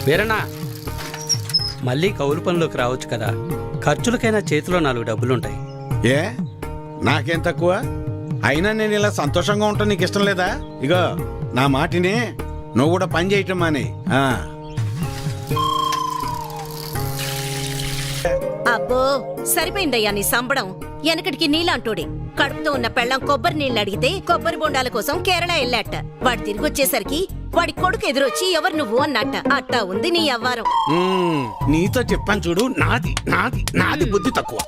వీరన్నా, మళ్ళీ కౌలు పనిలోకి రావచ్చు కదా. ఖర్చులకైనా చేతిలో 4 డబ్బులుంటాయి. ఏ నాకేం తక్కువ? అయినా నేను ఇలా సంతోషంగా ఉంటాను నీకు ఇష్టం లేదా? ఇగో నా మాటిని, నువ్వు కూడా పని చేయటం మాని. అబ్బో సరిపోయిందయ్యా నీ సంబడం. వెనకటికి నీలాంటోడే కడుపుతో ఉన్న పెళ్ళం కొబ్బరి నీళ్ళు అడిగితే కొబ్బరి బొండాల కోసం కేరళ వెళ్ళాట. వాడు తిరిగి వచ్చేసరికి వాడి కొడుకు ఎదురొచ్చి ఎవరు నువ్వు అన్నట్ట. అట్టా ఉంది నీ అవ్వారం. నీతో చెప్పాను చూడు, నాది నాది నాది బుద్ధి తక్కువ.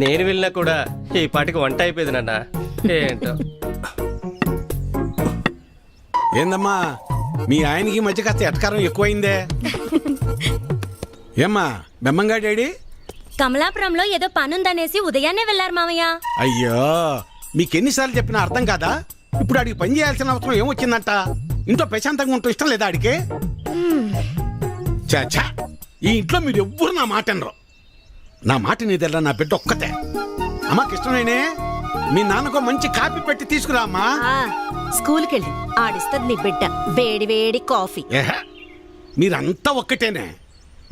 నేను వెళ్ళినా కూడా ఈ పాటికి వంట అయిపోయింది నాన్న. ఏంటో ఏందమ్మా మీ ఆయనకి మధ్య కాస్త ఎటకారం ఎక్కువైందే. ఏమ్మా బెమ్మంగా డాడీ? కమలాపురంలో ఏదో పనుందనేసి ఉదయాన్నే వెళ్లారు మామయ్య. అయ్యో మీకెన్నిసార్లు చెప్పినా అర్థం కాదా? ఇప్పుడు ఆడికి పని చేయాల్సిన అవసరం ఏమొచ్చిందంట? ఇంట్లో ప్రశాంతంగా ఉంటూ ఇష్టం లేదా ఆడికి? చాచా ఈ ఇంట్లో మీరు ఎవ్వరు నా మాట అనరు. నా మాట నీదెల్లా నా బిడ్డ ఒక్కతే. అమ్మా కృష్ణనేనే, మీ నాన్నకో మంచి కాపీ పెట్టి తీసుకురా అమ్మా. స్కూల్కి వెళ్ళి ఆడిస్తుంది నీ బిడ్డ వేడి వేడి కాఫీ. మీరంతా ఒక్కటేనే.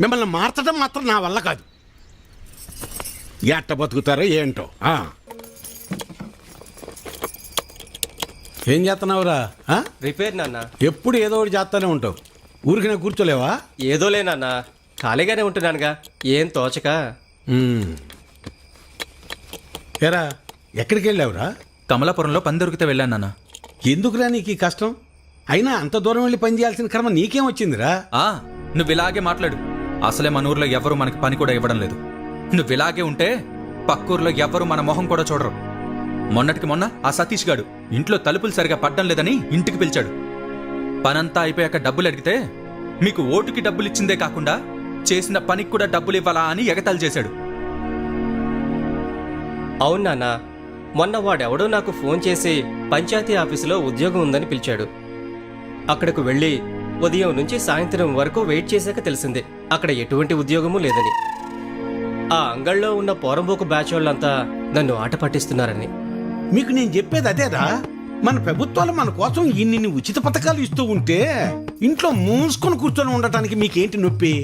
మిమ్మల్ని మార్చడం మాత్రం నా వల్ల కాదు. ఎట్ట బతుకుతారో ఏంటో. ఏం చేస్తున్నావురా? రిపేర్ నాన్న. ఎప్పుడు ఏదో ఒకటి చేస్తానే ఉంటావు. ఊరికినే కూర్చోలేవా? ఏదోలే నాన్న, ఖాళీగానే ఉంటున్నానుగా, ఏం తోచక. ఏరా ఎక్కడికి వెళ్ళావురా? కమలాపురంలో పని దొరికితే వెళ్ళాను నాన్న. ఎందుకురా నీకు ఈ కష్టం? అయినా అంత దూరం వెళ్ళి పని చేయాల్సిన కర్మ నీకేం వచ్చిందిరా? నువ్వు ఇలాగే మాట్లాడు. అసలే మన ఊర్లో ఎవరు మనకి పని కూడా ఇవ్వడం లేదు. నువ్వు ఇలాగే ఉంటే పక్కూర్లో ఎవ్వరు మన మొహం కూడా చూడరు. మొన్నటికి మొన్న ఆ సతీష్ గాడు ఇంట్లో తలుపులు సరిగా పడ్డం లేదని ఇంటికి పిలిచాడు. పనంతా అయిపోయాక డబ్బులు అడిగితే మీకు ఓటుకి డబ్బులు ఇచ్చిందే కాకుండా చేసిన పనికి కూడా డబ్బులు ఇవ్వాలా అని ఎగతాళి చేశాడు. అవును నాన్న, మొన్న వాడెవడో నాకు ఫోన్ చేసి పంచాయతీ ఆఫీసులో ఉద్యోగం ఉందని పిలిచాడు. అక్కడకు వెళ్ళి ఉదయం నుంచి సాయంత్రం వరకు వెయిట్ చేశాక తెలిసిందే అక్కడ ఎటువంటి ఉద్యోగమూ లేదని. ఆ అంగళ్ళలో ఉన్న పోరంబోకు బ్యాచ్ వాళ్ళంతా నన్ను ఆట పట్టిస్తున్నారని. మీకు నేను చెప్పేది అదేరా. మన ప్రభుత్వాలు మన కోసం ఇన్ని ఉచిత పథకాలు ఇస్తూ ఉంటే ఇంట్లో మూసుకొని కూర్చొని ఉండటానికి మీకేంటి నొప్పి?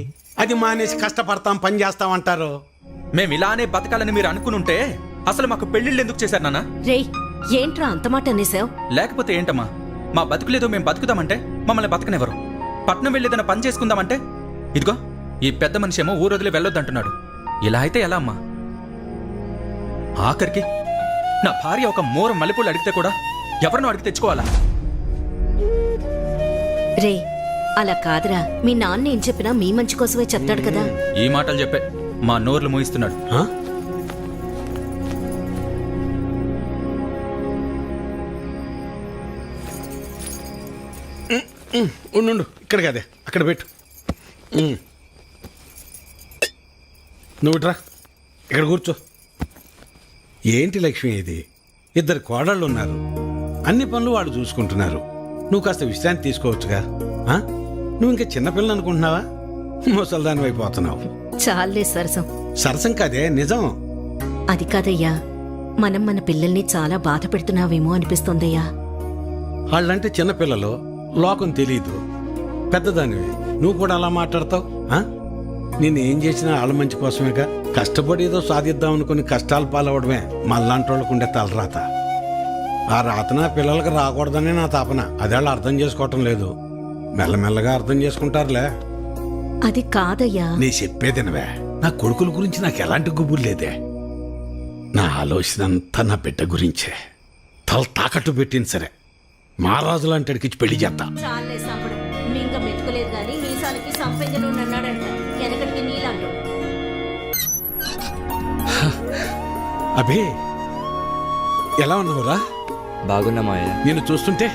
అది మానేసి కష్టపడతాం పని చేస్తాం అంటారు. మేము ఇలానే బతకాలని మీరు అనుకునుంటే అసలు మాకు పెళ్లిళ్ళు ఎందుకు చేశారు నాన్న? రేయ్ ఏంట్రా అంత మాట అనేసావు? లేకపోతే ఏంటమ్మా, మా బతుకులేదో మేము బతుకుదామంటే మమ్మల్ని బతకనివ్వరు. పట్నం వెళ్ళేదన్న పని చేసుకుందామంటే ఇదిగో ఈ పెద్ద మనిషి ఏమో ఊరొదిలి వెళ్ళొద్దంటున్నాడు. ఇలా అయితే ఎలా అమ్మా? ఆఖరికి నా భార్య ఒక మోర మల్లెపూలు అడిగితే కూడా ఎవరినో అడిగి తెచ్చుకోవాలా? రే అలా కాదురా, మీ నాన్న ఏం చెప్పినా మీ మంచి కోసమే చెప్తాడు కదా. ఈ మాటలు చెప్పే మా నోర్లు మోయిస్తున్నాడు. ఉండు ఇక్కడ కదే అక్కడ పెట్టు. నువ్వు ఇట్రా ఇక్కడ కూర్చో. ఏంటి లక్ష్మి ఇది? 2 కోడళ్ళు ఉన్నారు. అన్ని పనులు వాళ్ళు చూసుకుంటున్నారు. నువ్వు కాస్త విశ్రాంతి తీసుకోవచ్చుగా. నువ్వు ఇంకా చిన్నపిల్లలు అనుకుంటున్నావా? ముసల్దాని అయిపోతున్నావు. చాలే సరసం. సరసం కాదే, నిజం. అది కాదయ్యా, మనం మన పిల్లల్ని చాలా బాధ పెడుతున్నావేమో అనిపిస్తోందయ్యా. వాళ్ళంటే చిన్నపిల్లలు, లోకం తెలీదు. పెద్దదానివి నువ్వు కూడా అలా మాట్లాడతావు? నేనేం చేసినా వాళ్ళ మంచి కోసమేగా. కష్టపడి ఏదో సాధిద్దాం అనుకుని కష్టాలు పాలవడమే మళ్ళాంటి వాళ్ళకు ఉండే తలరాత. ఆ రాతన పిల్లలకి రాకూడదని నా తాపన. అదే వాళ్ళు అర్థం చేసుకోవటం లేదు. మెల్లమెల్లగా అర్థం చేసుకుంటారులే. అది కాదయ్యా. నీ చెప్పేదినవే. నా కొడుకుల గురించి నాకు ఎలాంటి గుబురు లేదే. నా ఆలోచన అంతా నా బిడ్డ గురించే. తల తాకట్టు పెట్టింది సరే, మహారాజు లాంటి అడిగిచ్చి పెళ్లి చేస్తా. చాలే సంపడం. మింగ మెతుకులేదు గాని మీసాలకి సంపెంజలు అన్నాడంట. వెనకటికి నీలాంటోడు. అబే ఎలా ఉన్నావురా? బాగున్నామాయ. నేను చూస్తుంటే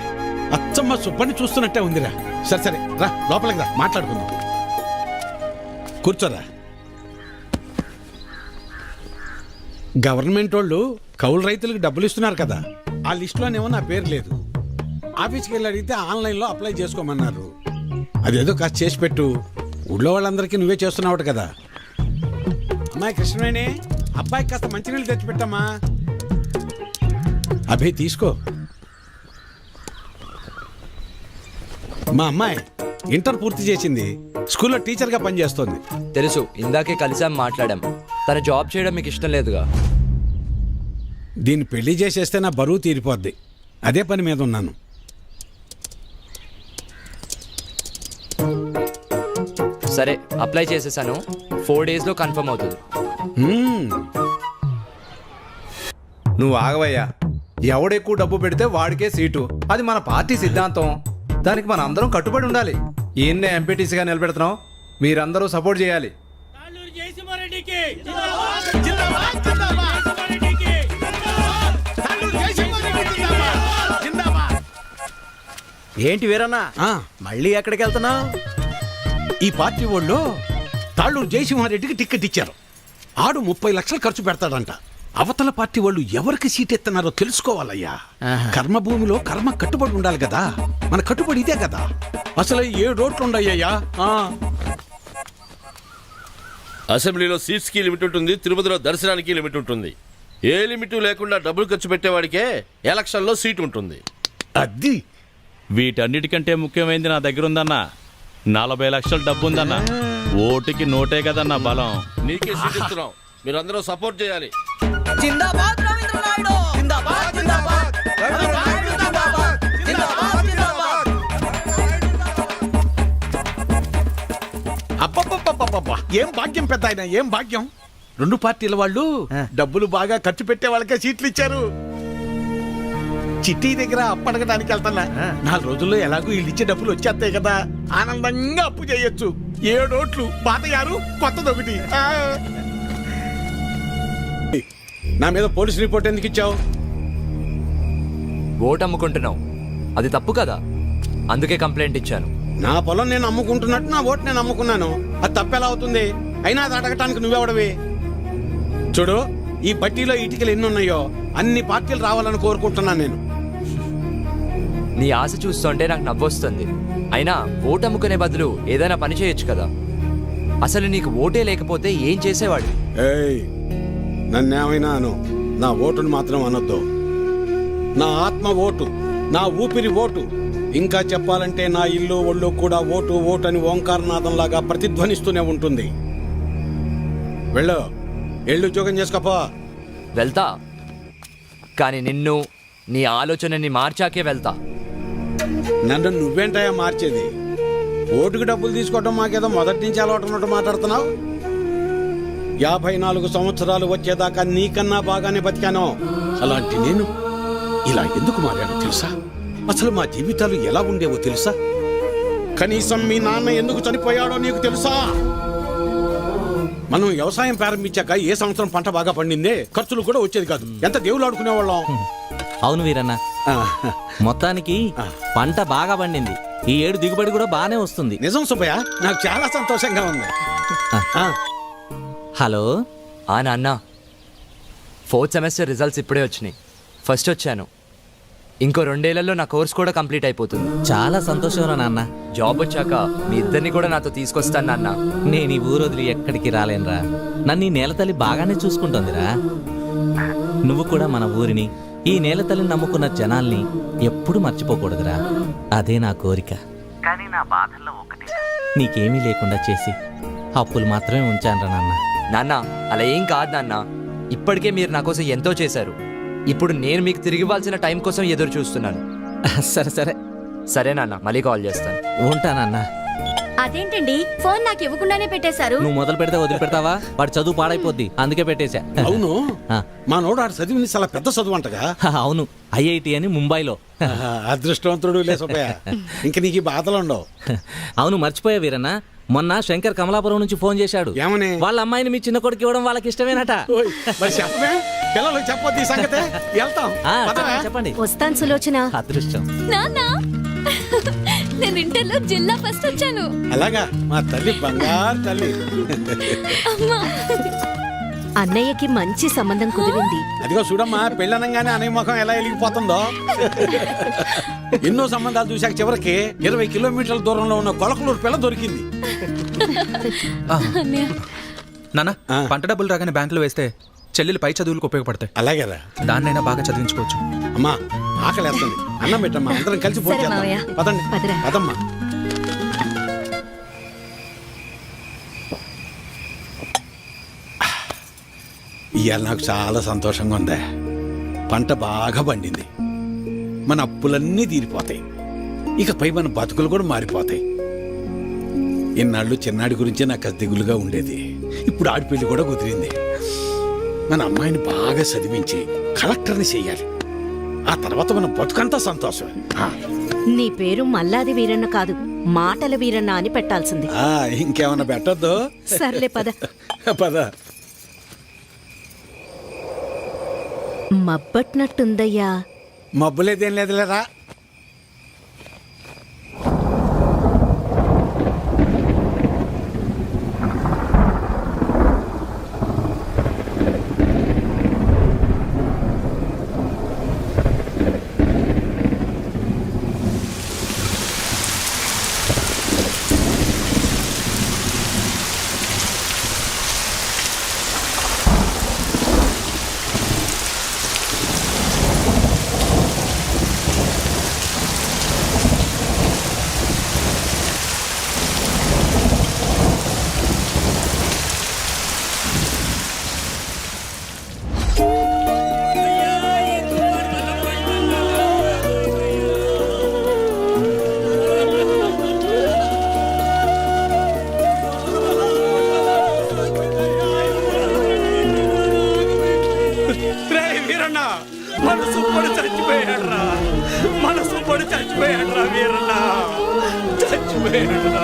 అచ్చమ్మ సుబ్బని చూస్తున్నట్టే ఉందిరా. సరే సరే రా లోపలికి రా, మాట్లాడుకుందాం. కూర్చోరా. గవర్నమెంట్ వాళ్ళు కౌలు రైతులకు డబ్బులు ఇస్తున్నారు కదా, ఆ లిస్టులోనేమో నా పేరు లేదు. ఆఫీస్కి వెళ్ళి అడిగితే ఆన్లైన్లో అప్లై చేసుకోమన్నారు. అదేదో కాస్త చేసి పెట్టు. ఊళ్ళో వాళ్ళందరికీ నువ్వే చేస్తున్నావు కదా. అమ్మాయి కృష్ణవేణి, అబ్బాయికి కాస్త మంచినీళ్ళు తెచ్చిపెట్టమ్మా. అభి తీసుకో. మా అమ్మాయి ఇంటర్ పూర్తి చేసింది, స్కూల్లో టీచర్గా పనిచేస్తోంది. తెలుసు, ఇందాకే కలిసాం, మాట్లాడాం. తన జాబ్ చేయడం మీకు ఇష్టం లేదుగా. దీన్ని పెళ్లి చేసేస్తే నా బరువు తీరిపోద్ది, అదే పని మీద ఉన్నాను. సరే, అప్లై చేసేసాను. 4 days లో కన్ఫర్మ్ అవుతుంది. నువ్వు ఆగవయ్యా. ఎవడెక్కువ డబ్బు పెడితే వాడికే సీటు. అది మన పార్టీ సిద్ధాంతం. దానికి మన అందరం కట్టుబడి ఉండాలి. ఈయన్నే ఎంపీటీసీగా నిలబెడుతున్నాం. మీరందరూ సపోర్ట్ చేయాలి. ఏంటి వీరన్నా, మళ్ళీ ఎక్కడికి వెళ్తున్నావు? ఈ పార్టీ వాళ్ళు తాళ్ళూరు జయసింహారెడ్డికి టిక్కెట్ ఇచ్చారు. ఆడు 30 లక్షలు ఖర్చు పెడతాడంట. అవతల పార్టీ వాళ్ళు ఎవరికి సీట్ ఎత్తున్నారో తెలుసుకోవాలయ్యా. కర్మభూమిలో కర్మ కట్టుబడి ఉండాలి కదా. మన కట్టుబడి ఇదే కదా. అసలు 7 ఓట్లు ఉండయ్యా. అసెంబ్లీలో సీట్స్ కి లిమిట్ ఉంటుంది, తిరుపతిలో దర్శనానికి లిమిట్ ఉంటుంది. ఏ లిమిట్ లేకుండా డబ్బులు ఖర్చు పెట్టేవాడికే ఎలక్షన్లో సీట్ ఉంటుంది. అది వీటన్నిటికంటే ముఖ్యమైనది నా దగ్గర ఉందన్నా. 40 లక్షల డబ్బు ఉందన్నా. ఓటుకి నోటే కదన్నా బలం. నీకే సీట్ ఇస్తున్నాం, మీరందరూ సపోర్ట్ చేయాలి. జిందాబాద్ రవీంద్ర నాయుడు! జిందాబాద్ జిందాబాద్! రవీంద్ర నాయుడు జిందాబాద్! జిందాబాద్ జిందాబాద్! అబ్బబ్బబ్బబ్బబ్బా, ఏం భాగ్యం పెద్ద ఆయన, ఏం భాగ్యం. 2 పార్టీల వాళ్ళు డబ్బులు బాగా ఖర్చు పెట్టే వాళ్ళకే సీట్లు ఇచ్చారు. చిట్టి దగ్గర అప్పు అడగడానికి వెళ్తున్నా. 4 రోజుల్లో ఎలాగో వీళ్ళు ఇచ్చే డబ్బులు వచ్చేస్తాయి కదా, ఆనందంగా అప్పు చేయొచ్చు. 7 ఓట్లు, పాత 6, కొత్తది 1. నా మీద పోలీస్ రిపోర్ట్ ఎందుకు ఇచ్చావు? ఓటు అమ్ముకుంటున్నావు, అది తప్పు కదా. అందుకే కంప్లైంట్ ఇచ్చాను. నా పొలం నేను అమ్ముకుంటున్నట్టు నా ఓటు నేను అమ్ముకున్నాను. అది తప్పెలా అవుతుంది? అయినా అది అడగటానికి నువ్వెవడవి? చూడు, ఈ బట్టీలో ఇటుకలు ఎన్ని ఉన్నాయో అన్ని పార్టీలు రావాలని కోరుకుంటున్నాను నేను. నీ ఆశ చూస్తుంటే నాకు నవ్వొస్తుంది. అయినా ఓటు అమ్ముకునే బదులు ఏదైనా పని చేయొచ్చు కదా. అసలు నీకు ఓటే లేకపోతే ఏం చేసేవాడు? ఏయ్, నన్నేమైనా అను, నా ఓటును మాత్రం అనొద్దు. నా ఆత్మ ఓటు, నా ఊపిరి ఓటు. ఇంకా చెప్పాలంటే నా ఇల్లు ఒళ్ళు కూడా ఓటు ఓటు అని ఓంకారనాదంలాగా ప్రతిధ్వనిస్తూనే ఉంటుంది. వెళ్ళు, ఎళ్ళు ఉద్యోగం చేసుకోపో. వెళ్తా, కానీ నిన్ను, నీ ఆలోచనని మార్చాకే వెళ్తా. నన్ను నువ్వేంటయా మార్చేది? ఓటుకు డబ్బులు తీసుకోవడం మాకేదో మొదటి నుంచి అలవాటు ఉన్నట్టు మాట్లాడుతున్నావు. 54 సంవత్సరాలు వచ్చేదాకా నీకన్నా బాగానే బతికాను. అలాంటి నేను ఇలా ఎందుకు మారానో తెలుసా? అసలు మా జీవితాలు ఎలా ఉండేవో తెలుసా? కనీసం మీ నాన్న ఎందుకు చనిపోయాడో నీకు తెలుసా? మనం వ్యవసాయం ప్రారంభించాక ఏ సంవత్సరం పంట బాగా పండిందే, ఖర్చులు కూడా వచ్చేది కాదు. ఎంత దేవుళ్ళు ఆడుకునేవాళ్ళం. అవును వీరన్న, మొత్తానికి పంట బాగా పండింది. ఈ ఏడు దిగుబడి కూడా బానే వస్తుంది. నిజం సుబ్బయ్య, నాకు చాలా సంతోషంగా ఉంది. హలో నాన్న, 4th సెమిస్టర్ రిజల్ట్స్ ఇప్పుడే వచ్చినాయి. ఫస్ట్ వచ్చాను. ఇంకో 2 ఏళ్లలో నా కోర్స్ కూడా కంప్లీట్ అయిపోతుంది. చాలా సంతోషం రా నాన్న. జాబ్ వచ్చాక మీ ఇద్దరిని కూడా నాతో తీసుకొస్తాను నాన్న. నేను ఈ ఊరు వదిలి ఎక్కడికి రాలేనురా. నన్ను ఈ నేలతల్లి బాగానే చూసుకుంటోందిరా. నువ్వు కూడా మన ఊరిని, ఈ నేలతల్లిని నమ్ముకున్న జనాల్ని ఎప్పుడు మర్చిపోకూడదురా. అదే నా కోరిక. కానీ నా బాధల్లో ఒకటి, నీకేమీ లేకుండా చేసి అప్పులు మాత్రమే ఉంచానురా నాన్న. నాన్న, అలా ఏం కాదు నాన్న. ఇప్పటికే మీరు నా కోసం ఎంతో చేశారు. ఇప్పుడు నేను మీకు తిరిగి ఇవ్వాల్సిన టైం కోసం ఎదురు చూస్తున్నాను. సరే సరే సరే నాన్న, మళ్ళీ కాల్ చేస్తాను. ఉంటానన్నా. అదేంటండి, ఫోన్ నాకు ఇవ్వకుండానే పెట్టేశారు. నువ్వు మొదలు పెడితే వదిలిపెడతావా? వాడు చదువు పాడైపోద్ది, అందుకే పెట్టేశా. అవును, మా నోడు ఆడు చదివింది చాలా పెద్ద చదువు అంటగా. అవును, IIT అని ముంబైలో. అదృష్టవంతుడు లే సుబ్బయ్య, ఇంక నీకు ఈ బాధలు ఉండవు. అవును, మర్చిపోయా వీరన్న, మొన్న శంకర్ కమలాపురం నుంచి ఫోన్ చేశాడు. ఏమని? వాళ్ళ అమ్మాయిని మీ చిన్న కొడుకు ఇవ్వడం వాళ్ళకి ఇష్టమేనట. ఓయ్, మరి చెప్పమే, పిల్లలకు చెప్పొద్దు ఈ సంగతే. వెళ్తాం, పదవే. చెప్పండి. వస్తాను సులోచన. అదృష్టం. నాన్న, నేను ఇంటర్లో జిల్లా ఫస్ట్ వచ్చాను. అలాగా, మా తల్లి బంగారు తల్లి. అన్నయ్యకి మంచి సంబంధం కుదిరింది. అదిగో చూడమ్మా, పెళ్ళనంగానే అనే ముఖం ఎలా వెలిగిపోతుందో. ఎన్నో సంబంధాలు చూశాక చివరికి 20 కిలోమీటర్ల దూరంలో ఉన్న కొలకలూరు పిల్ల దొరికింది. నాన్న, పంట డబ్బులు రాగానే బ్యాంకులో వేస్తే చెల్లెలు పై చదువులకు ఉపయోగపడతాయి. అలాగేరా, దాన్నైనా బాగా చదివించుకోవచ్చు. అమ్మా ఆకలేస్తుంది, అన్నం పెట్టమ్మా, అందరం కలిసి సరే మావయ్య. పదండి. పదరా. పదమ్మా. ఇవాళ నాకు చాలా సంతోషంగా ఉందే. పంట బాగా పండింది, మన అప్పులన్నీ తీరిపోతాయి, ఇకపై మన బతుకులు కూడా మారిపోతాయి. ఇన్నాళ్ళు చిన్నాడి గురించే నాకు అది దిగులుగా ఉండేది. ఇప్పుడు ఆడి పెళ్లి కూడా కుదిరింది. మన అమ్మాయిని బాగా చదివించి కలెక్టర్ని చెయ్యాలి. ఆ తర్వాత మన బతుకంతా సంతోషం. నీ పేరు మల్లాది వీరన్న కాదు, మాటల వీరన్న అని పెట్టాల్సింది. ఇంకేమన్నా పెట్టద్దు. సర్లే పద. పద. మబ్బట్నట్టుందయ్యా. మబ్బులేదేం లేదులేరా. మనసు పడి చచ్చిపోయాడ్రా, మనసు పడి చచ్చిపోయాడ్రా వీరన్న, చచ్చిపోయాడ్రా.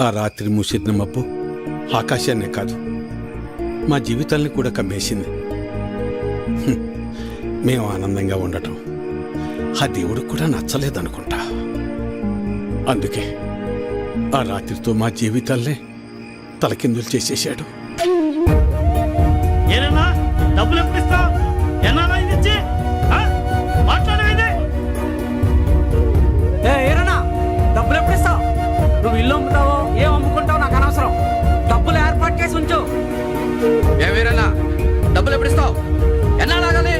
ఆ రాత్రి మూసిన మబ్బు ఆకాశాన్నే కాదు, మా జీవితాల్ని కూడా కమ్మేసింది. మేము ఆనందంగా ఉండటం ఆ దేవుడికి కూడా నచ్చలేదనుకుంటా. అందుకే ఆ రాత్రితో మా జీవితాల్నే తలకిందులు చేసేశాడు. ఏనన్నా డబ్బులు ఎప్పుడు ఇస్తావు? ఎన్నాళ్ళ ఇది ఇచ్చి? మాట్లాడేది ఏరన్నా డబ్బులు ఎప్పుడు ఇస్తావు? నువ్వు ఇల్లు అమ్ముతావో ఏం అమ్ముకుంటావు నాకు అనవసరం. డబ్బులు ఏర్పాటు చేసి ఉంచు. ఏ వీరన్నా, డబ్బులు ఎప్పుడు ఇస్తావు? ఎన్నాళ్ళాగాలి?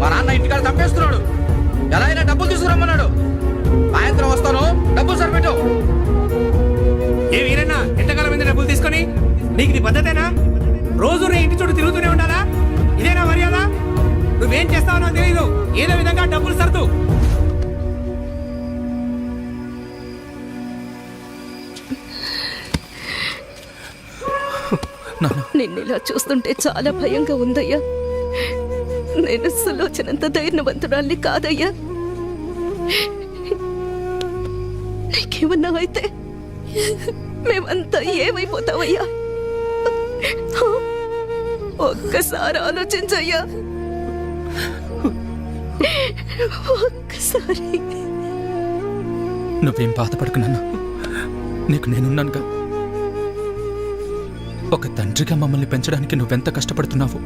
మా నాన్న ఇంటికాడ చంపేస్తున్నాడు. ఎలా అయినా డబ్బులు తీసుకురమ్మన్నాడు. సాయంత్రం వస్తాను, డబ్బులు సరిపెట్టు. ఏ వీరన్నా, ఎంతకాలం మీద డబ్బులు తీసుకొని? నీకు ఇది పద్ధతేనా? రోజు నీ ఇంటి చుట్టూ తిరుగుతూనే ఉండాలా? ఇదేనా మర్యాద? నువ్వేం చేస్తావో నాకు తెలియదు. ఏదో విధంగా డబ్బులు సర్దు. నిన్నిలా చూస్తుంటే చాలా భయంగా ఉందయ్యా. నేను సులోచనంత ధైర్యవంతురాల్ని కాదయ్యా. నీకేమన్నా అయితే మేమంతా ఏమైపోతావయ్యా? ఒక్కసారి ఆలోచించయ్యా, ఒక్కసారి. నువ్వేం బాధపడకు నాన్న, నీకు నేనున్నానుగా. ఒక తండ్రిగా మమ్మల్ని పెంచడానికి నువ్వెంత కష్టపడుతున్నావు,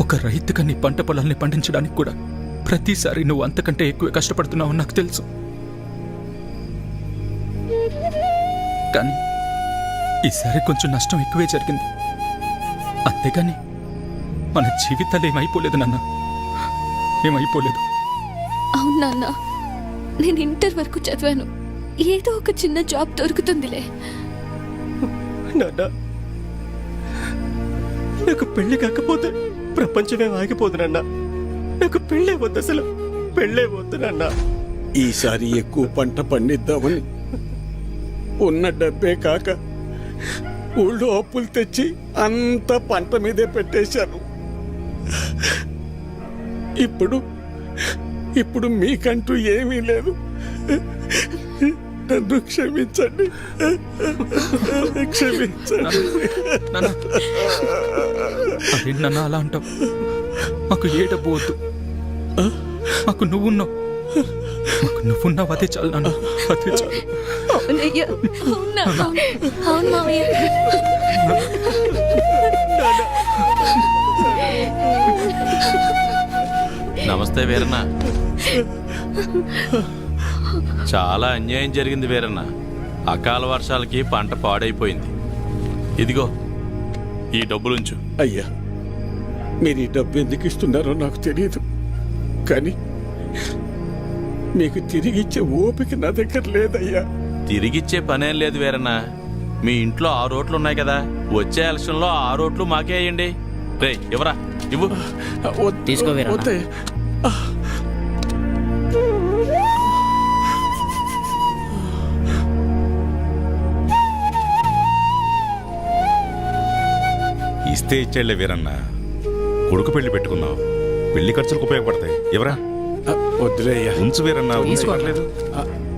ఒక రైతుగా నీ పంట పొలాల్ని పండించడానికి కూడా ప్రతిసారి నువ్వు అంతకంటే ఎక్కువ కష్టపడుతున్నావు నాకు తెలుసు. కానీ ఈసారి కొంచెం నష్టం ఎక్కువే జరిగింది. అంతేగాని మన జీవితాలు ఏమైపోలేదు నాన్న, ఏమైపోలేదు. అవును నాన్న, నేను ఇంటర్ వరకు చదివాను. ఏదో ఒక చిన్న జాబ్ దొరుకుతుందిలే. నాన్న, నాకు పెళ్లి కాకపోతే ప్రపంచమే ఆగిపోదు నాన్న. నాకు పెళ్ళే వద్దు, అసలు పెళ్ళే వద్దు నాన్న. ఈసారి ఎక్కువ పంట పండిద్దామని ఉన్న డబ్బే కాక ఊళ్ళో అప్పులు తెచ్చి అంత పంట మీదే పెట్టేశాను. ఇప్పుడు మీకంటూ ఏమీ లేదు. నన్ను క్షమించండి, క్షమించండి. నాన్న అలా అంటావు? మాకు ఏ డబ్బు వద్దు, మాకు నువ్వున్నావు, మాకు నువ్వున్నావు, అదే చాలు నాన్న, అదే చాలు. అవునయ్యా. అవును మావయ్య. నమస్తే వీరన్న. చాలా అన్యాయం జరిగింది వీరన్న. అకాల వర్షాలకి పంట పాడైపోయింది. ఇదిగో ఈ డబ్బులుంచు. అయ్యా, మీరు ఈ డబ్బు ఎందుకు ఇస్తున్నారో నాకు తెలియదు, కానీ మీకు తిరిగి ఇచ్చే ఓపిక నా దగ్గర లేదయ్యా. తిరిగిచ్చే పనేం లేదు వీరన్న. మీ ఇంట్లో 6 ఓట్లు ఉన్నాయి కదా, వచ్చే ఎలక్షన్లో 6 ఓట్లు మాకే వేయండి. రే ఎవరా ఇవ్వు. వద్దయ్యా. ఇస్తే ఇచ్చేళ్లే వీరన్న, కొడుకు పెళ్లి పెట్టుకున్నావు, పెళ్లి ఖర్చులకు ఉపయోగపడతాయి. ఎవరా వద్దులే అయ్యా. ఉంచు వీరన్న, ఉంచు, పర్లేదు.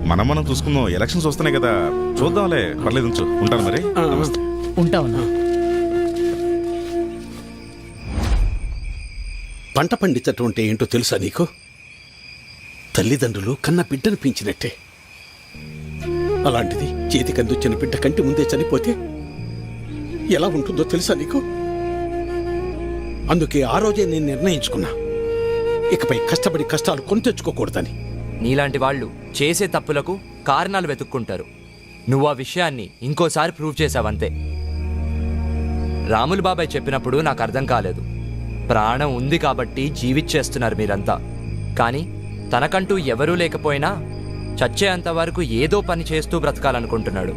మనం చూసుకుందాం, ఎలక్షన్స్ వస్తున్నాయి కదా, చూద్దాంలే, పర్లేదు, ఉంచు. ఉంటాను మరి. పంట పండించటం అంటే ఏంటో తెలుసా నీకు? తల్లిదండ్రులు కన్న బిడ్డను పెంచినట్టే. అలాంటిది చేతికందొచ్చిన బిడ్డ కంటి ముందే చనిపోతే ఎలా ఉంటుందో తెలుసా నీకు? అందుకే ఆ రోజే నేను నిర్ణయించుకున్నా, ఇకపై కష్టపడి కష్టాలు కొని తెచ్చుకోకూడదని. నీలాంటి వాళ్ళు చేసే తప్పులకు కారణాలు వెతుక్కుంటారు. నువ్వు ఆ విషయాన్ని ఇంకోసారి ప్రూవ్ చేశావంతే. రాములు బాబాయ్ చెప్పినప్పుడు నాకు అర్థం కాలేదు. ప్రాణం ఉంది కాబట్టి జీవిచ్చేస్తున్నారు మీరంతా. కానీ తనకంటూ ఎవరూ లేకపోయినా చచ్చేంత వరకు ఏదో పని చేస్తూ బ్రతకాలనుకుంటున్నాడు.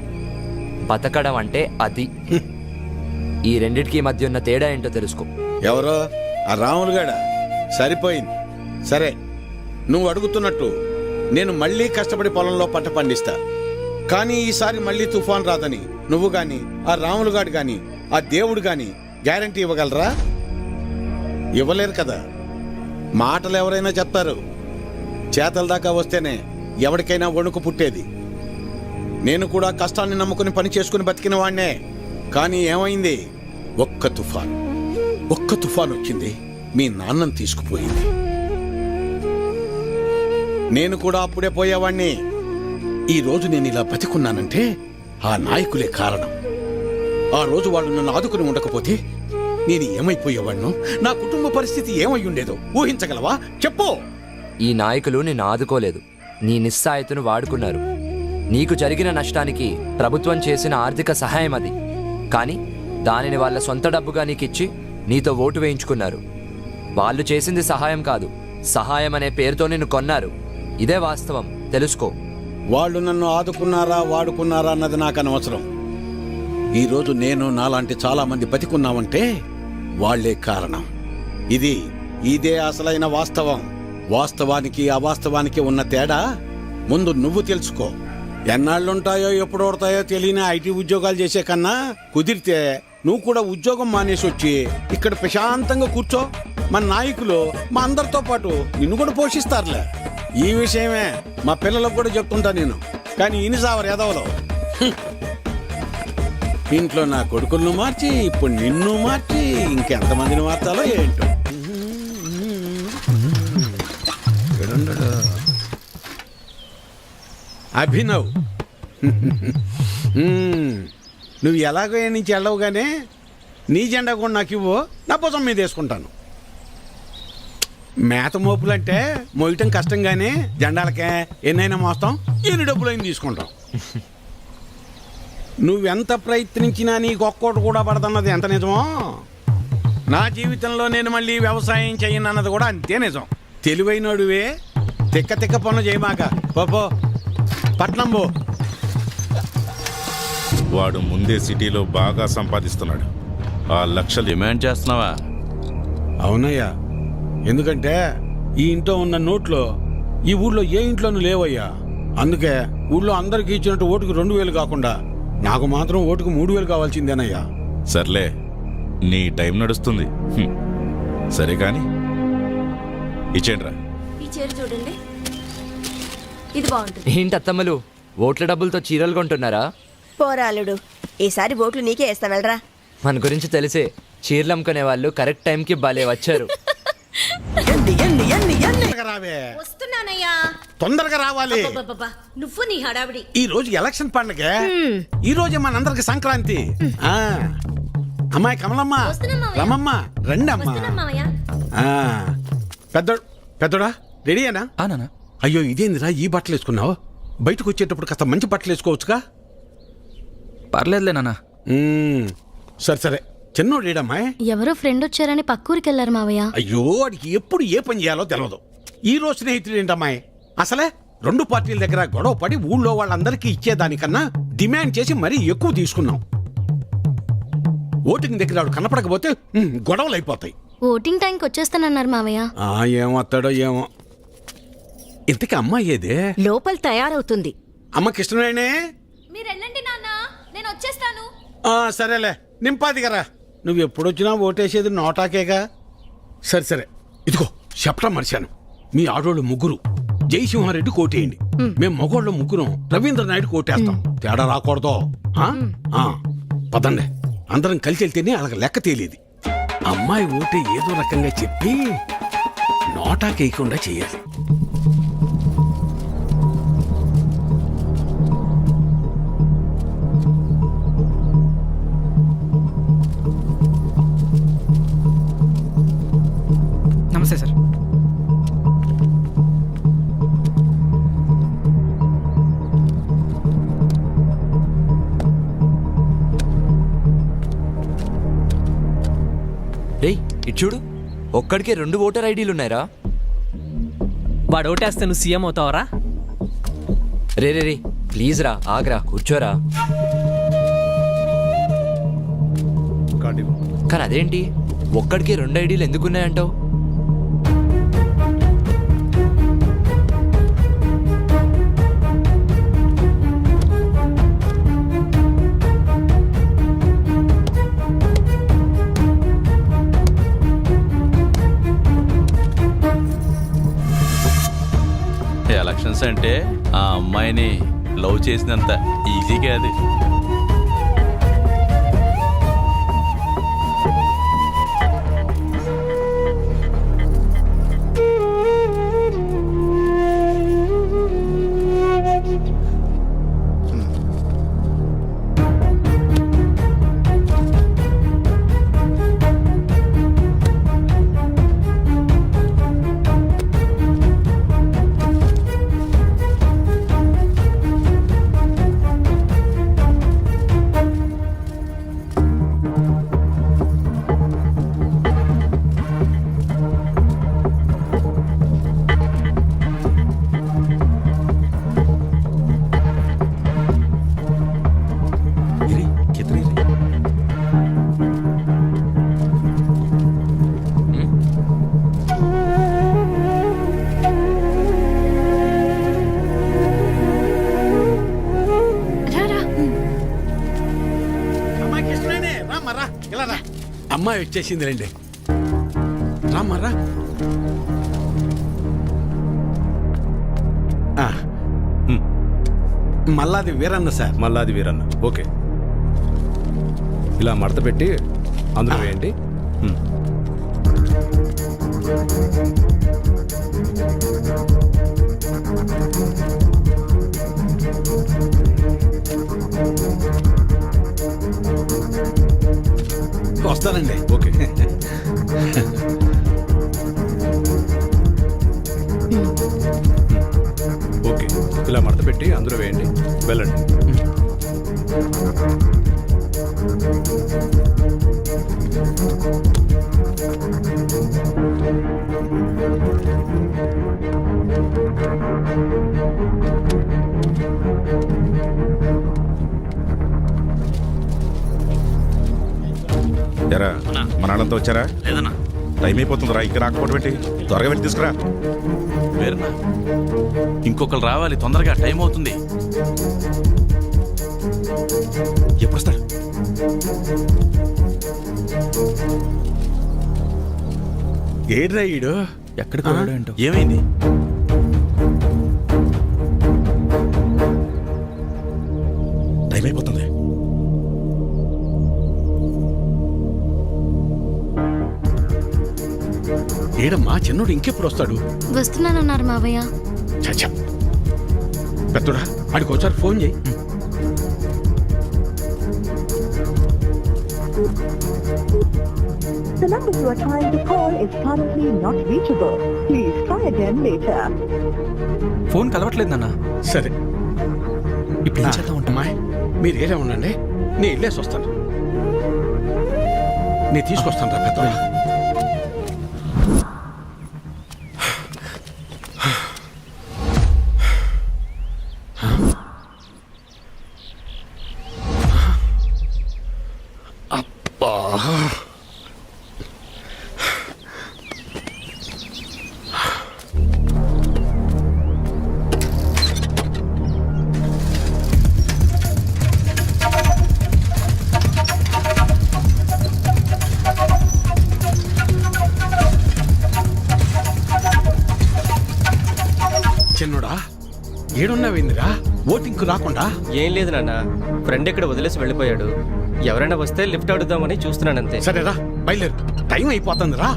బతకడం అంటే అది. ఈ రెండిటికి మధ్య ఉన్న తేడా ఏంటో తెలుసుకో. ఎవరో ఆ రాములుగాడ సరిపోయింది. సరే, నువ్వు అడుగుతున్నట్టు నేను మళ్ళీ కష్టపడి పొలంలో పంట పండిస్తా. కానీ ఈసారి మళ్ళీ తుఫాన్ రాదని నువ్వు గాని, ఆ రాములుగాడు గాని, ఆ దేవుడు గాని గ్యారంటీ ఇవ్వగలరా? ఇవ్వలేరు కదా. మాటలు ఎవరైనా చెప్తారు, చేతల దాకా వస్తేనే ఎవరికైనా వణుకు పుట్టేది. నేను కూడా కష్టాన్ని నమ్ముకుని పని చేసుకుని బతికిన వాడినే. కానీ ఏమైంది? ఒక్క తుఫాన్ వచ్చింది, మీ నాన్నని తీసుకుపోయింది. నేను కూడా అప్పుడే పోయేవాణ్ణి. ఈ రోజు నేను ఇలా బతికున్నానంటే ఆ నాయకులే కారణం. ఆ రోజు వాళ్ళు నన్ను ఆదుకుని ఉండకపోతే నేను ఏమైపోయేవాణ్ణో, నా కుటుంబ పరిస్థితి ఏమై ఉండేదో ఊహించగలవా? చెప్పు. ఈ నాయకులు నిన్ను ఆదుకోలేదు, నీ నిస్సాయతను వాడుకున్నారు. నీకు జరిగిన నష్టానికి ప్రభుత్వం చేసిన ఆర్థిక సహాయం అది. కానీ దానిని వాళ్ళ సొంత డబ్బుగా నీకిచ్చి నీతో ఓటు వేయించుకున్నారు. వాళ్ళు చేసింది సహాయం కాదు, సహాయం అనే పేరుతో నిన్ను కొన్నారు. ఇదే వాస్తవం, తెలుసుకో. వాళ్ళు నన్ను ఆదుకున్నారా వాడుకున్నారా అన్నది నాకు అనవసరం. ఈరోజు నేను నాలాంటి చాలా మంది బతికున్నామంటే వాళ్లే కారణం. ఇదే అసలైన వాస్తవం. వాస్తవానికి అవాస్తవానికి ఉన్న తేడా ముందు నువ్వు తెలుసుకో. ఎన్నాళ్ళుంటాయో ఎప్పుడు ఓడతాయో తెలియని ఐటీ ఉద్యోగాలు చేసే కన్నా కుదిరితే నువ్వు కూడా ఉద్యోగం మానేసి వచ్చి ఇక్కడ ప్రశాంతంగా కూర్చో. మన నాయకులు మా అందరితో పాటు నిన్ను కూడా పోషిస్తారులే. ఈ విషయమే మా పిల్లలకు కూడా చెప్తుంటా నేను. కానీ ఇనిసావరు ఎదవలో ఇంట్లో నా కొడుకులను మార్చి ఇప్పుడు నిన్ను మార్చి ఇంకెంతమందిని మార్చాలో ఏంటో. అభినవ్, నువ్వు ఎలాగో నుంచి వెళ్ళవుగానే నీ జెండా కూడా నాకు ఇవ్వు, నా భుజం మీద వేసుకుంటాను. మేత మోపులంటే మోయటం కష్టంగానే జెండాలకే ఎన్నైనా మోస్తాం, ఎన్ని డబ్బులైనా తీసుకుంటాం. నువ్వెంత ప్రయత్నించినా నీకు ఒక్కోటి కూడా పడదన్నది ఎంత నిజమో, నా జీవితంలో నేను మళ్ళీ వ్యవసాయం చేయనన్నది కూడా అంతే నిజం. తెలివైనడువే, తిక్క పనులు చేయమాక. పో పట్నం పో. వాడు ముందే సిటీలో బాగా సంపాదిస్తున్నాడు. ఆ లక్షలు డిమాండ్ చేస్తున్నావా? అవునయ్యా, ఎందుకంటే ఈ ఇంట్లో ఉన్న నోట్లో ఈ ఊళ్ళో ఏ ఇంట్లోనూ లేవయ్యా. అందుకే ఊళ్ళో అందరికి ఇచ్చినట్టు ఓటుకు 2000 కాకుండా నాకు మాత్రం ఓటుకు 3000 కావాల్సిందేనయ్యా. సర్లే, నీ టైం నడుస్తుంది. సరే కాని ఇచ్చేండ్రా. ఈ చీర చూడండి, ఇది బాగుంటుంది. ఏంటి అత్తమ్మలు, ఓట్ల డబ్బులతో చీరలు కొంటున్నారా? పోరాలుడు, ఈసారి ఓట్లు నీకే వేస్తా వెళ్ళరా. మన గురించి తెలిసే చీరలు అమ్ముకునే వాళ్ళు కరెక్ట్ టైంకి భలే వచ్చారు. వస్తున్నానయ్యా, తొందరగా రావాలి. నువ్వు నీ హడావిడి. ఈ రోజు ఎలక్షన్ పండుగ, ఈ రోజే మనందరికి సంక్రాంతి. అమ్మాయి కమలమ్మ, రమమ్మ, రండి అమ్మా. పెద్దోడా రెడీయేనా? అయ్యో ఇదేందిరా ఈ బట్టలు వేసుకున్నావు? బయటకు వచ్చేటప్పుడు కాస్త మంచి బట్టలు వేసుకోవచ్చుగా. పర్లేదులే నాన్న. సరే చిన్నోడేడమ్మాయి? ఎవరో ఫ్రెండ్ వచ్చారని పక్కూరికి వెళ్ళారు మావయ్య. అయ్యో వాడికి ఎప్పుడు ఏ పని చేయాలో తెలియదు. ఈ రోజు స్నేహితుడు ఏంటమ్మాయి? అసలే 2 పార్టీల దగ్గర గొడవ పడి ఊళ్ళో వాళ్ళందరికీ ఇచ్చేదానికన్నా డిమాండ్ చేసి మరీ ఎక్కువ తీసుకున్నాం. ఓటింగ్ దగ్గర వాడు కనపడకపోతే గొడవలు అయిపోతాయి. ఓటింగ్ టైంకి వచ్చేస్తానన్నారు మావయ్య. ఏమొస్తాడో ఏమో. ఇంతకీ అమ్మాయి ఏదే? లోపల తయారవుతుంది. అమ్మకి ఇష్టమేనే? మీరు వెళ్ళండి నాన్న, నేను వచ్చేస్తాను. సరేలే, నింపాదిగరా. నువ్వు ఎప్పుడొచ్చినా ఓటేసేది నోటాకేగా. సరే సరే, ఇదిగో చెప్పడం మర్చాను. మీ ఆడోళ్ళు ముగ్గురు జయసింహారెడ్డి కోటేయండి. మేము మగోళ్ళ ముగ్గురం రవీంద్ర నాయుడు కోటేస్తాం. తేడా రాకూడదు. పదండి, అందరం కలిసి వెళ్తేనే అలాగ లెక్క తేలేది. అమ్మాయి ఓటే ఏదో రకంగా చెప్పి నోటాకేయకుండా చేయాలి. నమస్తే సార్. డేయ్ ఇటు చూడు, ఒక్కడికే 2 ఓటర్ ఐడీలు ఉన్నాయిరా. వాడు ఓటేస్తే నువ్వు CM అవుతావరా? Ray ray ray please రా, ఆగ్రా, కూర్చోరా. కానీ అదేంటి ఒక్కడికే 2 ఐడీలు ఎందుకున్నాయంటావు? ఎలక్షన్స్ అంటే ఆ అమ్మాయిని లవ్ చేసినంత ఈజీ కాదు. అమ్మాయి వచ్చేసింది రండి. రామ్మరా. మల్లాది వీరన్న సార్. మల్లాది వీరన్న. ఓకే, ఇలా మడత పెట్టి అందులో వేయండి. వస్తానండి. ఓకే. ఓకే, ఇలా మడత పెట్టి అందులో వేయండి. వెళ్ళండి. ఎరా మన నాన్నతో వచ్చారా? లేదన్నా. టైం అయిపోతుందిరా, ఇక్కడ రాకపోవడం ఏంటి? త్వరగా వెళ్ళి తీసుకురా. వేరన్నా, ఇంకొకరు రావాలి తొందరగా, టైం అవుతుంది. ఎప్పుడు వస్తారు? ఏడ్రా ఈడు? ఎక్కడికి వెళ్ళాడు ఏంటో. ఏమైంది? టైం అయిపోతుంది. ఏడమ్మా, చిన్నోడు ఇంకెప్పుడు వస్తాడు? వస్తున్నానన్నారు మావయ్య. చచ్చా, పెద్దోడా ఆడికి ఒకసారి ఫోన్ చేయి. The number you are trying to call is currently not reachable. Please try again later. Phone కలవట్లేదు నాన్న. సరే, ఇప్పుడు ఏం చేద్దాం? అమ్మాయి మీరు ఏరే ఉండండి, నేను వెళ్ళేసి వస్తాను. నేను తీసుకొస్తాను రా పెద్దోడా. చిన్నోడా ఏడున్నావేందిరా ఓటింగ్కు రాకుండా? ఏం లేదు నాన్న, ఫ్రెండ్ ఇక్కడ వదిలేసి వెళ్ళిపోయాడు. ఎవరైనా వస్తే లిఫ్ట్ అడుగుదామని చూస్తున్నానంతే. సరేరా బయలుదేరు, టైం అయిపోతుంది రా.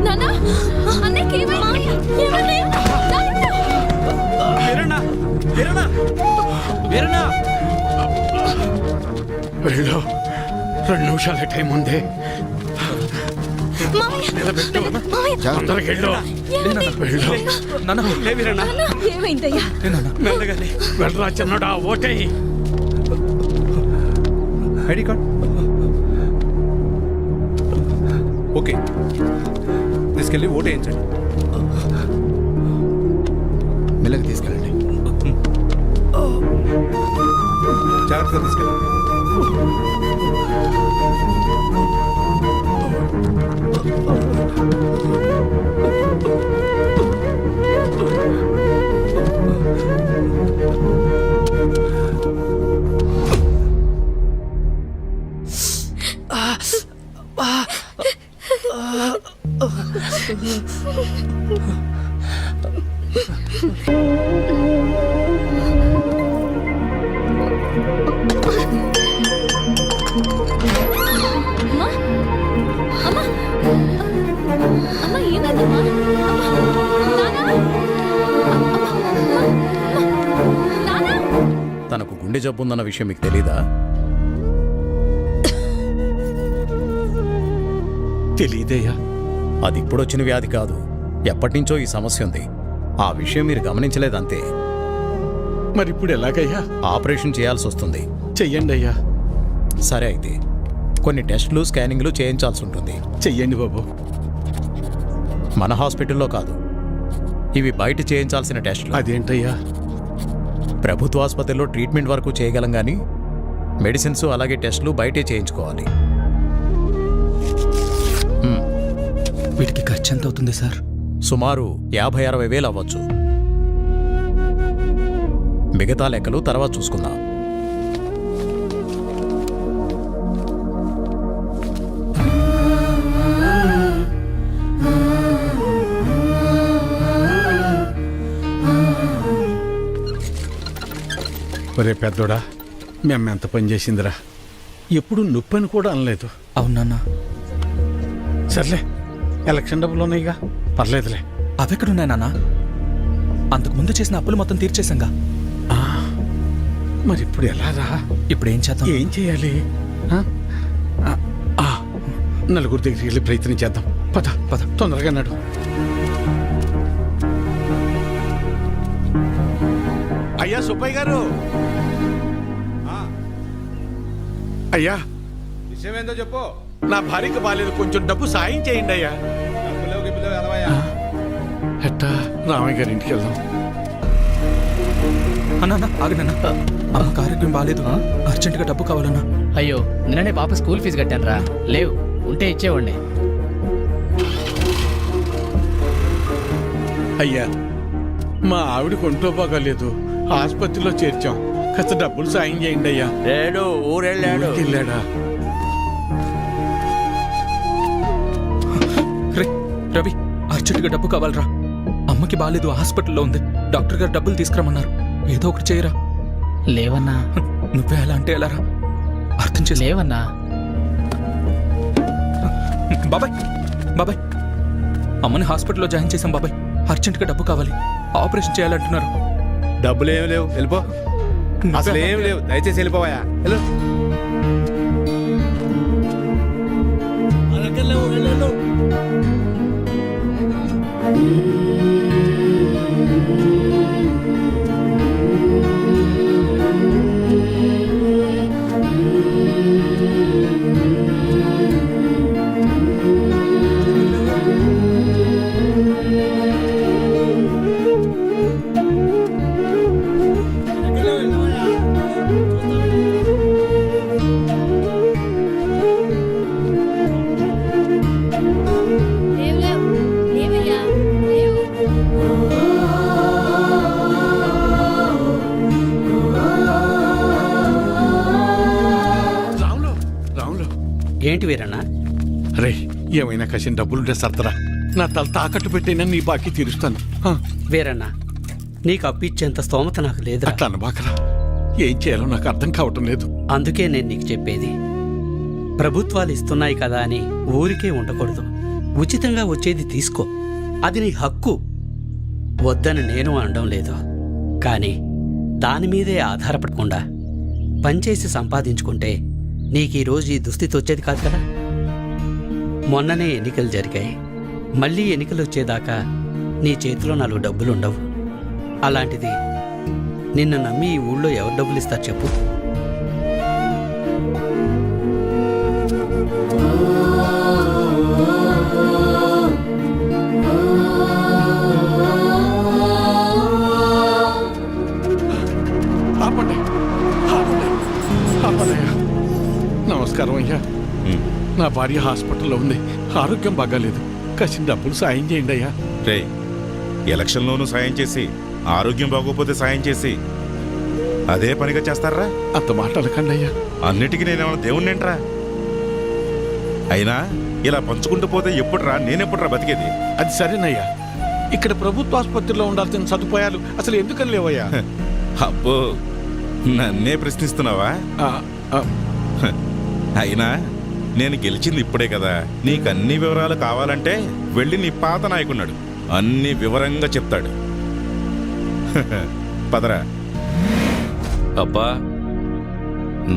నానా అన్నయ్యకి ఏమైంది? వీరన్నా వీరన్నా వీరన్నా వెళ్ళు, 2 నిమిషాల టైం ఉంది. నిలబెట్టు. తొందరగా వెళ్ళు. వెళ్ళు. లే వీరన్నా, ఏమైందయ్యా? మెల్లగానే వెళ్ళరా చిన్నోడా, ఓటేయి. ఐడి కార్డ్ ఓకే, తీసుకెళ్ళి ఓటు వేయించండి. మెల్లగా తీసుకెళ్ళండి, జాగ్రత్తగా తీసుకెళ్ళండి. అమ్మా అమ్మా అమ్మా ఏమైందమ్మా? తనకు గుండె జబ్బు ఉందన్న విషయం మీకు తెలీదా? తెలీదయ్యా. అది ఇప్పుడొచ్చిన వ్యాధి కాదు, ఎప్పటినుంచో ఈ సమస్య ఉంది. ఆ విషయం మీరు గమనించలేదంతే. మరి ఇప్పుడు ఎలాగయ్యా? ఆపరేషన్ చేయాల్సి వస్తుంది. చెయ్యండి అయ్యా. సరే అయితే కొన్ని టెస్టులు స్కానింగ్లు చేయించాల్సి ఉంటుంది. చెయ్యండి బాబు. మన హాస్పిటల్లో కాదు, ఇవి బయట చేయించాల్సిన టెస్టులు. అదేంటయ్యా? ప్రభుత్వ ఆసుపత్రిలో ట్రీట్మెంట్ వరకు చేయగలం కానీ మెడిసిన్స్ అలాగే టెస్టులు బయటే చేయించుకోవాలి. వీటికి ఖర్చు ఎంత అవుతుంది సార్? సుమారు 50-60 వేలు అవ్వచ్చు. మిగతా లెక్కలు తర్వాత చూసుకుందాం. ఒరే పెద్దోడా, మేము ఎంత పని చేసిందిరా. ఎప్పుడు నొప్పని కూడా అనలేదు. అవునన్నా. సర్లే, ఎలక్షన్ డబ్బులు ఉన్నాయిగా, పర్లేదులే. అవెక్కడున్నాయి నాన్న? అంతకుముందు చేసిన అప్పులు మొత్తం తీర్చేశాంగా. మరి ఇప్పుడు ఎలా రా? ఇప్పుడు ఏం చేద్దాం? ఏం చేయాలి? నలుగురు దగ్గరికి వెళ్ళి ప్రయత్నం చేద్దాం. పద పద, తొందరగా నడు. అయ్యా సుబ్బయ్య గారు, అయ్యా విషయం ఏందో చెప్పు. నా భార్యకి బాలేదు, కొంచెం డబ్బు సాయం చేయండి అయ్యా. ఎట్టా రామయ్య గారి ఇంటికి వెళ్దాం. అన్నా ఆగనన్నా, అమ్మకి ఆరోగ్యం బాగాలేదు, అర్జెంటుగా డబ్బు కావాలన్నా. అయ్యో, నిన్ననే పాప స్కూల్ ఫీజు కట్టాను రా. లేవు, ఉంటే ఇచ్చేవాడిని. అయ్యా, మా ఆవిడకి ఒంట్లో బాగాలేదు, ఆసుపత్రిలో చేర్చాం. కాస్త డబ్బులు సాయం చేయండి అయ్యా. లేడు, ఊరెళ్ళాడు. వెళ్ళాడా? రే రవి, అర్జెంటుగా డబ్బు కావాలరా. అమ్మకి బాలేదు, హాస్పిటల్లో ఉంది. డాక్టర్ గారు డబ్బులు తీసుకురమ్మన్నారు. ఏదో ఒకటి చేయరా. లేవన్నా. నువ్వే అలా అంటే ఎలా రా? అర్థం చేసి లేవన్నా. బాబాయ్ బాబాయ్, అమ్మని హాస్పిటల్లో జాయిన్ చేశాం బాబాయ్. అర్జెంటుగా డబ్బు కావాలి, ఆపరేషన్ చేయాలంటున్నారు. డబ్బులు ఏమి లేవు, వెళ్ళిపో. అసలు ఏం లేవు, దయచేసి వెళ్ళిపోవా. వెళ్ళు. రాములు, రాములు. ఏంటి వీరన్న? రే, ఏమైనా కాసిన డబ్బులుంటే సర్దరా. నా తల తాకట్టు పెట్టైనా నీ బాకీ తీరుస్తాను. వీరన్న, నీకు అప్పిచ్చేంత స్తోమత నాకు లేదు. అట్లా అనబాకరా. ఏం చేయాలో నాకు అర్థం కావటం లేదు. అందుకే నేను నీకు చెప్పేది, ప్రభుత్వాలు ఇస్తున్నాయి కదా అని ఊరికే ఉండకూడదు. ఉచితంగా వచ్చేది తీసుకో, అది నీ హక్కు. వద్దని నేను అనడం లేదు, కానీ దాని మీదే ఆధారపడకుండా పనిచేసి సంపాదించుకుంటే నీకీరోజు ఈ దుస్థితి వచ్చేది కాదు కదా. మొన్ననే ఎన్నికలు జరిగాయి. మళ్ళీ ఎన్నికలు వచ్చేదాకా నీ చేతిలో 4 డబ్బులుండవు. అలాంటిది నిన్ను నమ్మి ఈ ఊళ్ళో ఎవరు డబ్బులు ఇస్తారు చెప్పు? ఆపండి, ఆపండి, ఆపండయ్యా. నమస్కారం అయ్యా. నా భార్య హాస్పిటల్లో ఉంది, ఆరోగ్యం బాగాలేదు. కాసిన డబ్బులు సాయం చేయండి అయ్యా. రే, ఎలక్షన్లోనూ సాయం చేసి ఆరోగ్యం బాగోపోతే సాయం చేసి అదే పనిగా చేస్తారా? అంత మాట అనకండి అయ్యా. అన్నిటికీ నేనేమన్నా దేవుణ్ణేంట్రా? అయినా ఇలా పంచుకుంటూ పోతే నేనెప్పుడురా బతికేది? అది సరేనయ్యా. ఇక్కడ ప్రభుత్వ ఆసుపత్రిలో ఉండాల్సిన సదుపాయాలు అసలు ఎందుకని లేవయ్యా? అబ్బో, నన్నే ప్రశ్నిస్తున్నావా? అయినా నేను గెలిచింది ఇప్పుడే కదా. నీకు అన్ని వివరాలు కావాలంటే వెళ్ళి నీ పాత నాయకున్నాడు, అన్ని వివరంగా చెప్తాడు. పదరా. అబ్బా,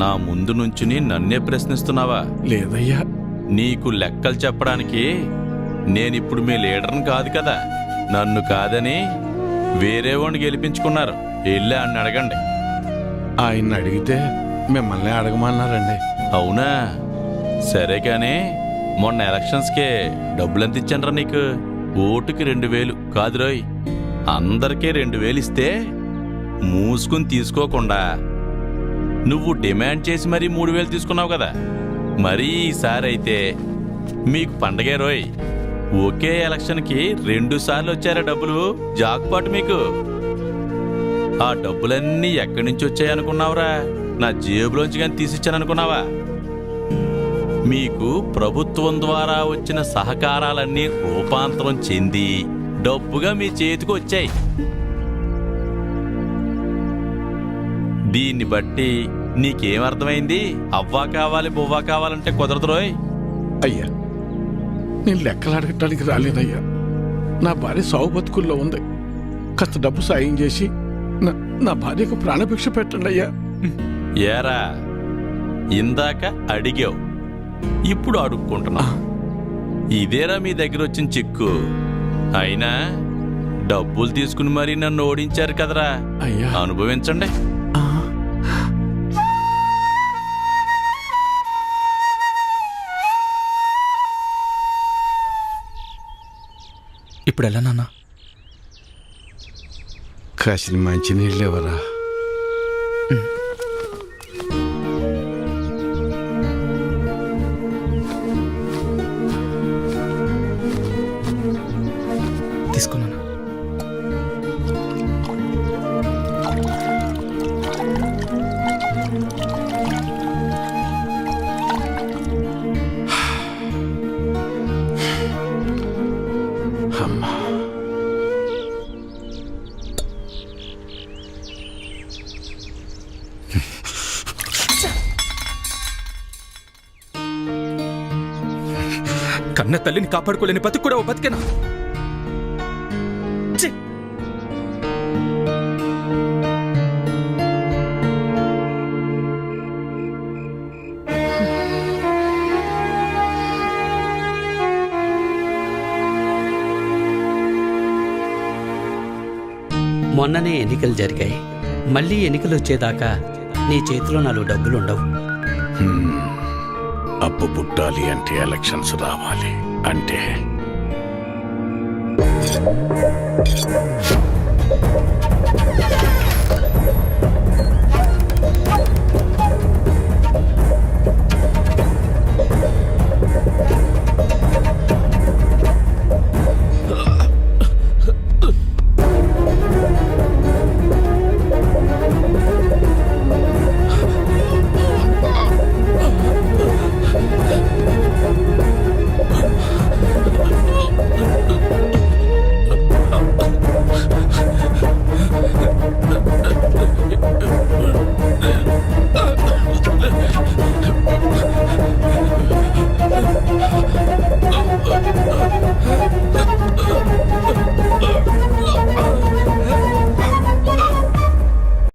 నా ముందు నుంచుని నన్నే ప్రశ్నిస్తున్నావా? లేదయ్యా. నీకు లెక్కలు చెప్పడానికి నేనిప్పుడు మీ లీడర్ని కాదు కదా. నన్ను కాదని వేరే వాడిని గెలిపించుకున్నారు. వెళ్ళి అని అడగండి. ఆయన్ని అడిగితే మిమ్మల్ని అడగమన్నారండి. అవునా? సరే కానీ మొన్న ఎలక్షన్స్కే డబ్బులెంత ఇచ్చానరా నీకు? ఓటుకి 2000 కాదు రోయ్, అందరికీ 2000 ఇస్తే మూసుకుని తీసుకోకుండా నువ్వు డిమాండ్ చేసి మరీ 3000 తీసుకున్నావు కదా. మరీ ఈసారి అయితే మీకు పండగే రోయ్. ఒకే ఎలక్షన్కి 2 సార్లు వచ్చారా డబ్బులు? జాక్పాట్ మీకు. ఆ డబ్బులన్నీ ఎక్కడి నుంచి వచ్చాయనుకున్నావురా? నా జేబులోంచి కానీ తీసిచ్చాననుకున్నావా? మీకు ప్రభుత్వం ద్వారా వచ్చిన సహకారాలన్నీ రూపాంతరం చెంది డబ్బుగా మీ చేతికి వచ్చాయి. దీన్ని బట్టి నీకేమర్థమైంది? అవ్వా కావాలి బువ్వా కావాలంటే కుదరదు రోయ్. అయ్యా, నేను లెక్కలు అడగటానికి రాలేదయ్యా. నా భార్య సావు బతుకుల్లో ఉంది. కాస్త డబ్బు సాయం చేసి నా భార్యకు ప్రాణభిక్ష పెట్టండి అయ్యా. ఏరా, ఇందాక అడిగావు, ఇప్పుడు అడుక్కుంటున్నా. ఇదేరా మీ దగ్గర వచ్చిన చిక్కు. అయినా డబ్బులు తీసుకుని మరీ నన్ను ఓడించారు కదరా. అయ్యా, అనుభవించండి. ఇప్పుడు ఎలా నాన్న? కాసిన మంచి నీళ్ళు ఎవరా? తీసుకున్నాను. కన్న తల్లిని కాపాడుకోలేని బతుకు కూడా ఓ బతికేనా? ఛీ! మొన్ననే ఎన్నికలు జరిగాయి. మళ్ళీ ఎన్నికలు వచ్చేదాకా నీ చేతిలో 4 డబ్బులుండవు. అప్పు పుట్టాలి అంటే ఎలక్షన్స్ రావాలి అంటే